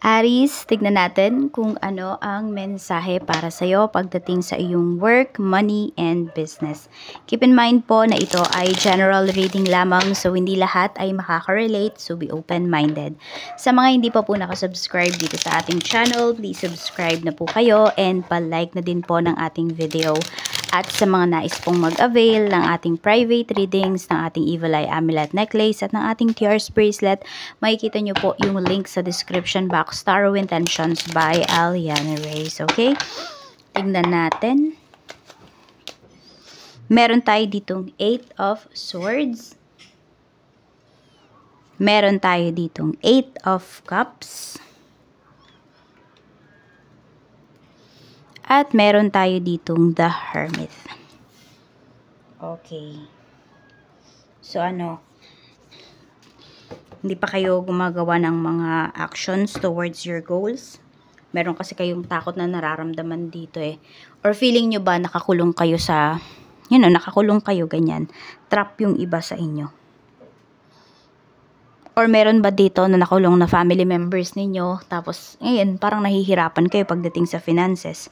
Aries, tignan natin kung ano ang mensahe para sa iyo pagdating sa iyong work, money, and business. Keep in mind po na ito ay general reading lamang, so hindi lahat ay makaka-relate, so be open-minded. Sa mga hindi pa po nakasubscribe dito sa ating channel, please subscribe na po kayo and pa-like na din po ng ating video. At sa mga nais pong mag-avail ng ating private readings, ng ating Evil Eye Amulet Necklace at ng ating Tears Bracelet, makikita nyo po yung link sa description box, Tarot Intentions by Aliana Reyes. Okay? Tingnan natin. Meron tayo ditong 8 of Swords. Meron tayo ditong 8 of Cups. At meron tayo ditong The Hermit. Okay. So hindi pa kayo gumagawa ng mga actions towards your goals? Meron kasi kayong takot na nararamdaman dito eh. Or feeling nyo ba nakakulong kayo sa, nakakulong kayo ganyan. Trap yung iba sa inyo. Or meron ba dito na nakulong na family members ninyo, tapos ngayon parang nahihirapan kayo pagdating sa finances.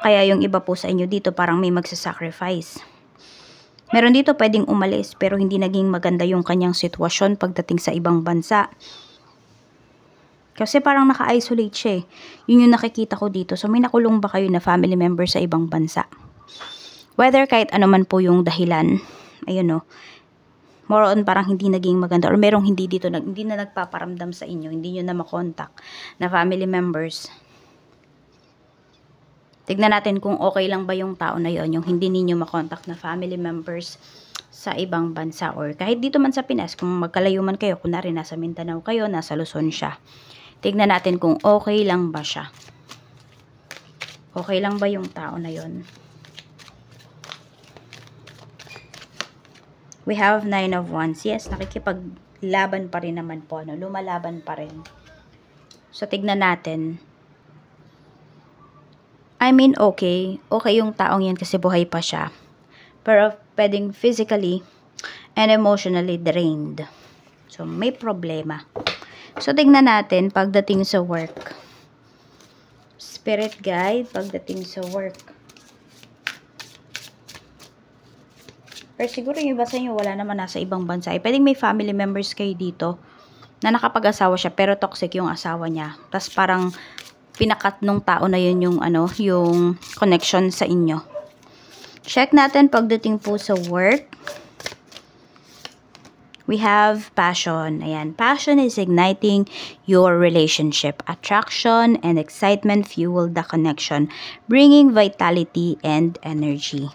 Kaya yung iba po sa inyo dito parang may magsasacrifice. Meron dito pwedeng umalis pero hindi naging maganda yung kanyang sitwasyon pagdating sa ibang bansa. Kasi parang naka-isolate siya eh. Yun yung nakikita ko dito. So may nakulong ba kayo na family member sa ibang bansa? Whether kahit ano man po yung dahilan, ayun more on parang hindi naging maganda or merong hindi dito, hindi na nagpaparamdam sa inyo, hindi nyo na makontak na family members. Tignan natin kung okay lang ba yung tao na yon, yung hindi ninyo makontak na family members sa ibang bansa or kahit dito man sa Pinas, kung magkalayo man kayo, kunwari nasa Mindanao kayo, nasa Luzon siya. Tignan natin kung okay lang ba siya. Okay lang ba yung tao na yon? We have 9 of Wands. Yes, nakikipaglaban pa rin naman po. Lumalaban pa rin. So, tignan natin. I mean, okay. Okay yung taong yan kasi buhay pa siya. Pero, pwedeng physically and emotionally drained. So, may problema. So, tignan natin pagdating sa work. Spirit guide pagdating sa work. Pero siguro yung iba sa inyo wala naman nasa ibang bansa. Pwedeng may family members kayo dito na nakapag-asawa siya pero toxic yung asawa niya. Tapos parang pinakat nung tao na yun yung yung connection sa inyo. Check natin pagdating po sa work. We have passion. Ayan, passion is igniting your relationship. Attraction and excitement fuel the connection, bringing vitality and energy.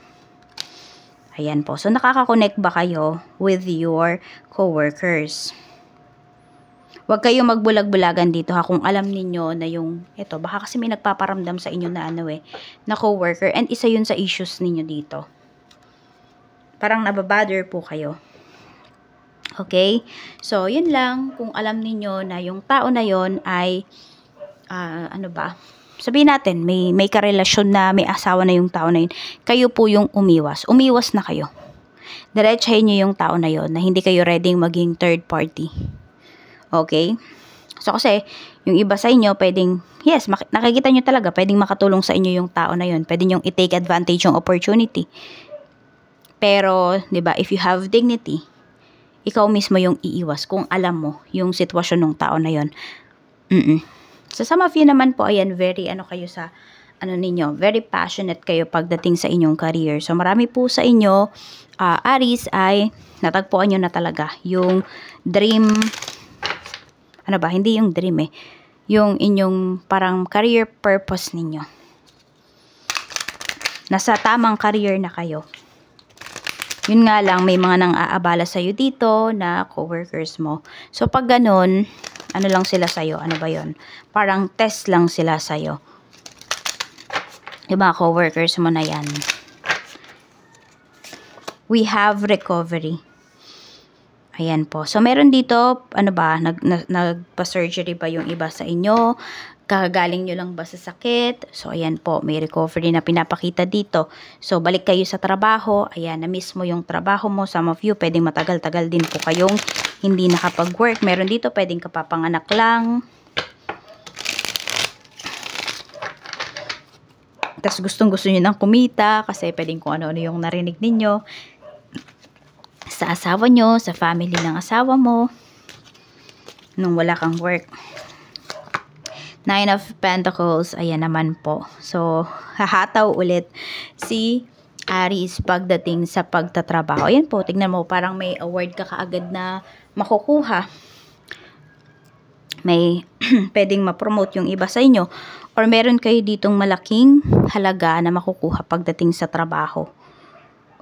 Ayan po. So, nakaka-connect ba kayo with your coworkers? Huwag kayong magbulag-bulagan dito ha kung alam niyo na yung, baka kasi may nagpaparamdam sa inyo na na coworker and isa yun sa issues ninyo dito. Parang nababother po kayo. Okay? So, yun lang. Kung alam niyo na yung tao na yun ay, sabihin natin, may karelasyon na, may asawa na yung tao na yun, kayo po yung umiwas. Umiwas na kayo. Diretsahin nyo yung tao na yun, na hindi kayo ready maging third party. Okay? So, kasi, yung iba sa inyo, pwedeng, yes, nakikita nyo talaga, pwedeng makatulong sa inyo yung tao na yun. Pwede nyo i-take advantage yung opportunity. Pero, di ba, if you have dignity, ikaw mismo yung iiwas kung alam mo yung sitwasyon ng tao na yun. So, some of you naman po, ayan, very, kayo sa, very passionate kayo pagdating sa inyong career. So, marami po sa inyo, Aries, ay natagpuan nyo na talaga yung dream, hindi yung dream yung inyong parang career purpose ninyo. Nasa tamang career na kayo. Yun nga lang, may mga nang-aabala sa'yo dito na coworkers mo. So, pag ganun, lang sila sa'yo? Ano ba yun? Parang test lang sila sa'yo. Yung mga coworkers mo na yan. We have recovery. Ayan po. So, meron dito, nagpa-surgery ba yung iba sa inyo? Kakagaling nyo lang ba sa sakit? So, ayan po, may recovery na pinapakita dito. So, balik kayo sa trabaho. Ayan, na-miss mo yung trabaho mo. Some of you, pwedeng matagal-tagal din po kayong hindi nakapag-work. Meron dito, pwedeng kapapanganak lang. tas gustong-gusto nyo ng kumita kasi pwedeng kung ano-ano yung narinig ninyo sa asawa nyo, sa family ng asawa mo, nung wala kang work. Nine of Pentacles, ayan naman po. So, hahataw ulit si Aries pagdating sa pagtatrabaho. Ayan po, tignan mo, parang may award ka kaagad na makukuha. May pwedeng ma-promote yung iba sa inyo. Or meron kayo ditong malaking halaga na makukuha pagdating sa trabaho.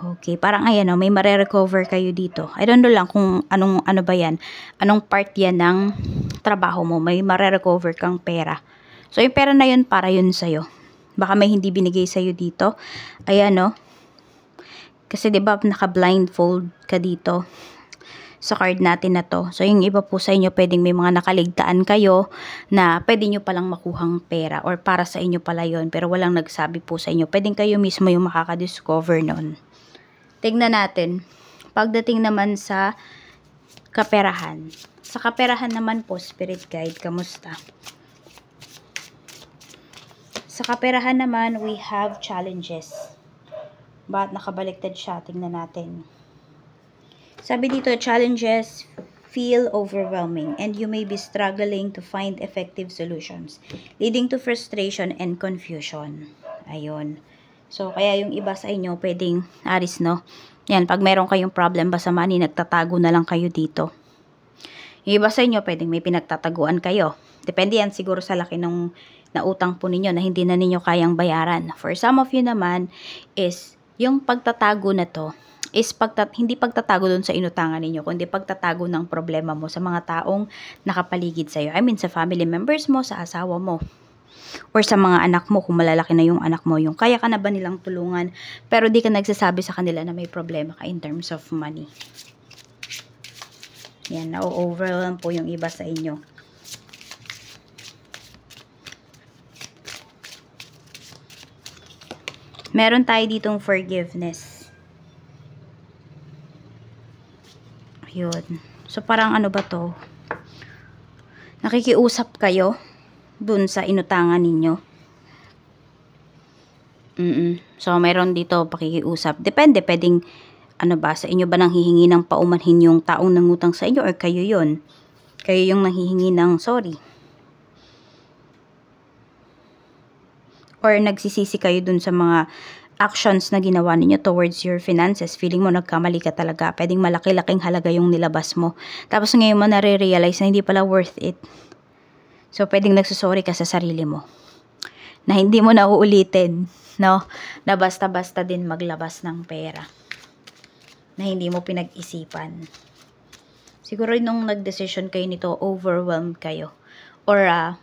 Okay, parang ayan o, may mare-recover kayo dito. I don't know lang kung ano ba yan. Anong part yan ng trabaho mo. May mare-recover kang pera. So, yung pera na yun, para yun sa'yo. Baka may hindi binigay sa'yo dito. Ayan o. Kasi diba naka-blindfold ka dito sa card natin na to. So, yung iba po sa inyo, pwedeng may mga nakaligtaan kayo na pwede nyo palang makuhang pera or para sa inyo pala yun, pero walang nagsabi po sa inyo. Pwedeng kayo mismo yung makakadiscover nun. Tignan natin. Pagdating naman sa kaperahan. Sa kaperahan naman po, Spirit Guide, kamusta? Sa kaperahan naman, we have challenges. Bakit nakabaliktad siya? Tignan natin. Sabi dito, challenges feel overwhelming and you may be struggling to find effective solutions, leading to frustration and confusion. Ayun. So, kaya yung iba sa inyo, pwedeng, Aries, no? Yan, pag meron kayong problem ba sa money, nagtatago na lang kayo dito. Yung iba sa inyo, pwedeng may pinagtataguan kayo. Depende yan siguro sa laki ng nautang po ninyo na hindi na ninyo kayang bayaran. For some of you naman, is yung pagtatago na to, is hindi pagtatago dun sa inutangan ninyo, kundi pagtatago ng problema mo sa mga taong nakapaligid sa'yo. I mean, sa family members mo, sa asawa mo, or sa mga anak mo, kung malalaki na yung anak mo, yung kaya ka na ba nilang tulungan, pero di ka nagsasabi sa kanila na may problema ka in terms of money. Yan, na-overwhelm po yung iba sa inyo. Meron tayo ditong forgiveness. Yun. So, parang ano ba to? Nakikiusap kayo dun sa inutangan ninyo. So, meron dito pakikiusap. Depende, pwedeng, ano ba, sa inyo ba nang hihingi ng paumanhin yung taong nangutang sa inyo or kayo yun? Kayo yung nanghihingi ng sorry. Or nagsisisi kayo dun sa mga actions na ginawa ninyo towards your finances. Feeling mo nagkamali ka talaga. Pwedeng malaki-laking halaga yung nilabas mo. Tapos ngayon mo nare-realize na hindi pala worth it. So, pwedeng nagsusorry ka sa sarili mo. Na hindi mo na uulitin, no? Na basta-basta din maglabas ng pera. Na hindi mo pinag-isipan. Siguro nung nag-decision kayo nito, overwhelmed kayo. Or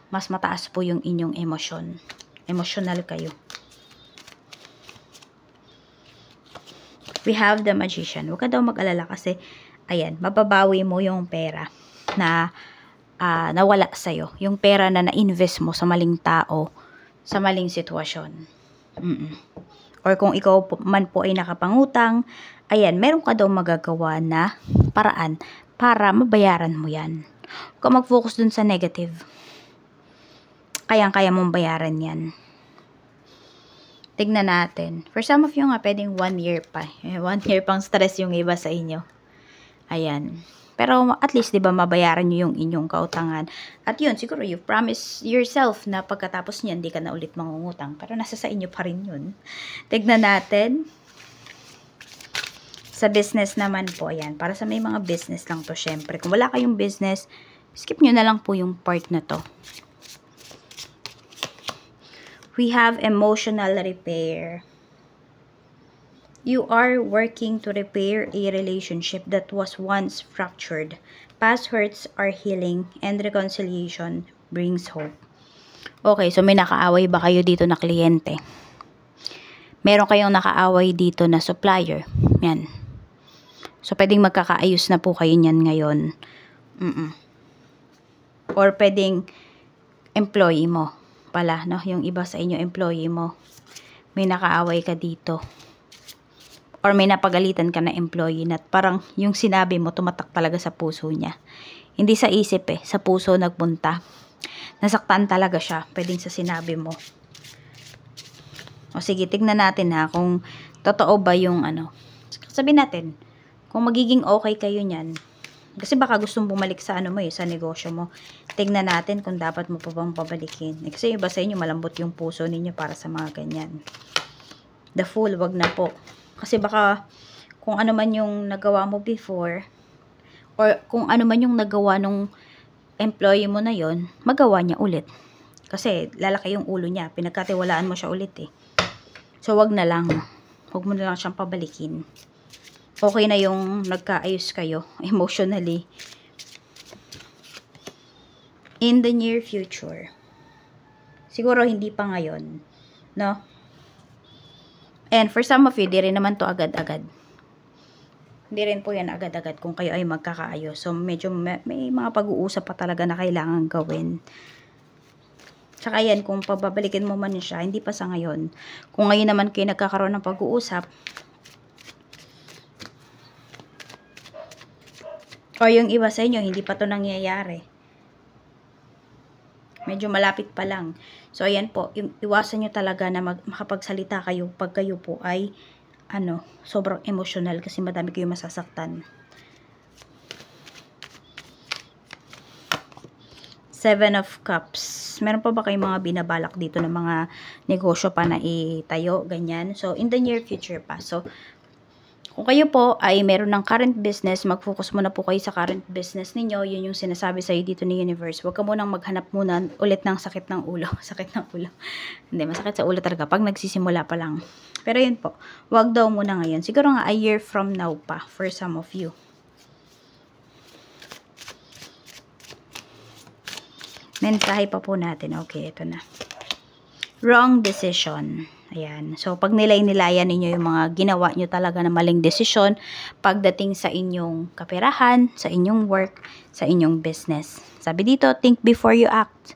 mas mataas po yung inyong emosyon. Emotional kayo. We have the Magician. Huwag ka daw mag-alala kasi, ayan, mababawi mo yung pera na nawala sa'yo. Yung pera na na-invest mo sa maling tao, sa maling sitwasyon. Or kung ikaw man po ay nakapangutang, ayan, meron ka daw magagawa na paraan para mabayaran mo yan. Huwag ka mag-focus dun sa negative. Kayang-kaya mong bayaran yan. Tignan natin. For some of you nga, pwedeng 1 year pa. 1 year pang stress yung iba sa inyo. Ayan. Pero at least, di ba, mabayaran nyo yung inyong kautangan. At yun, siguro, you promise yourself na pagkatapos niyan, di ka na ulit mangungutang. Pero nasa sa inyo pa rin yun. Tignan natin. Sa business naman po, ayan. Para sa may mga business lang to, syempre. Kung wala kayong business, skip nyo na lang po yung part na to. We have emotional repair. You are working to repair a relationship that was once fractured. Past hurts are healing and reconciliation brings hope. Okay, so may nakaaway ba kayo dito na kliyente? Meron kayong nakaaway dito na supplier. Yan. So, pwedeng magkakaayos na po kayo niyan ngayon. Or pwedeng employee mo pala, no? Yung iba sa inyo, employee mo. May nakaaway ka dito. Or may napagalitan ka na employee na parang yung sinabi mo tumatak talaga sa puso niya. Hindi sa isip sa puso nagpunta. Nasaktan talaga siya, pwedeng sa sinabi mo. O sige, tignan natin ha, kung totoo ba yung ano. Sabihin natin, kung magiging okay kayo niyan. Kasi baka gustong bumalik sa ano mo sa negosyo mo. Tignan natin kung dapat mo pa bang pabalikin. Kasi iba sa inyo, malambot yung puso ninyo para sa mga ganyan. The Fool, wag na po. Kasi baka kung ano man yung nagawa mo before, or kung ano man yung nagawa nung employee mo na yon, magawa niya ulit. Kasi lalaki yung ulo niya. Pinagkatiwalaan mo siya ulit eh. So, wag na lang. Wag mo na lang siyang pabalikin. Okay na yung nagkaayos kayo emotionally. In the near future. Siguro hindi pa ngayon. No? And for some of you, di rin naman to agad-agad. Hindi rin po yan agad-agad kung kayo ay magkakaayos. So, medyo may mga pag-uusap pa talaga na kailangan gawin. Tsaka yan, kung pababalikin mo man siya, hindi pa sa ngayon. Kung ngayon naman kayo nagkakaroon ng pag-uusap, o yung iba sa inyo, hindi pa to nangyayari. Medyo malapit pa lang. So, ayan po, yung iwasan nyo talaga na makapagsalita kayo pag kayo po ay, sobrang emotional kasi madami kayo masasaktan. 7 of Cups. Meron pa ba kayong mga binabalak dito ng mga negosyo pa na itayo, ganyan? So, in the near future pa. So, kung kayo po ay meron ng current business, mag-focus muna po kayo sa current business ninyo. Yun yung sinasabi sa'yo dito ni Universe. Huwag ka munang maghanap muna ulit ng sakit ng ulo. Sakit ng ulo. Hindi, masakit sa ulo talaga pag nagsisimula pa lang. Pero yun po, huwag daw muna ngayon. Siguro nga a year from now pa for some of you. Mensahe pa po natin. Okay, ito na. Wrong decision. Ayan. So, pag nilay-nilayan ninyo yung mga ginawa nyo talaga na maling desisyon pagdating sa inyong kaperahan, sa inyong work, sa inyong business. Sabi dito, think before you act.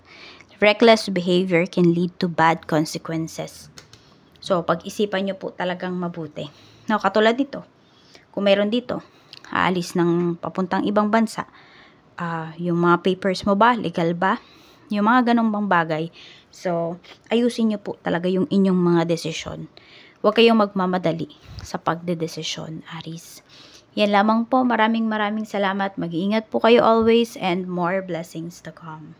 Reckless behavior can lead to bad consequences. So, pag-isipan nyo po talagang mabuti. Now, katulad dito, kung meron dito, aalis ng papuntang ibang bansa, yung mga papers mo ba, legal ba? Yung mga ganong bang bagay. So, ayusin nyo po talaga yung inyong mga desisyon. Huwag kayong magmamadali sa pagdedesisyon, Aries. Yan lamang po. Maraming salamat. Mag-iingat po kayo always and more blessings to come.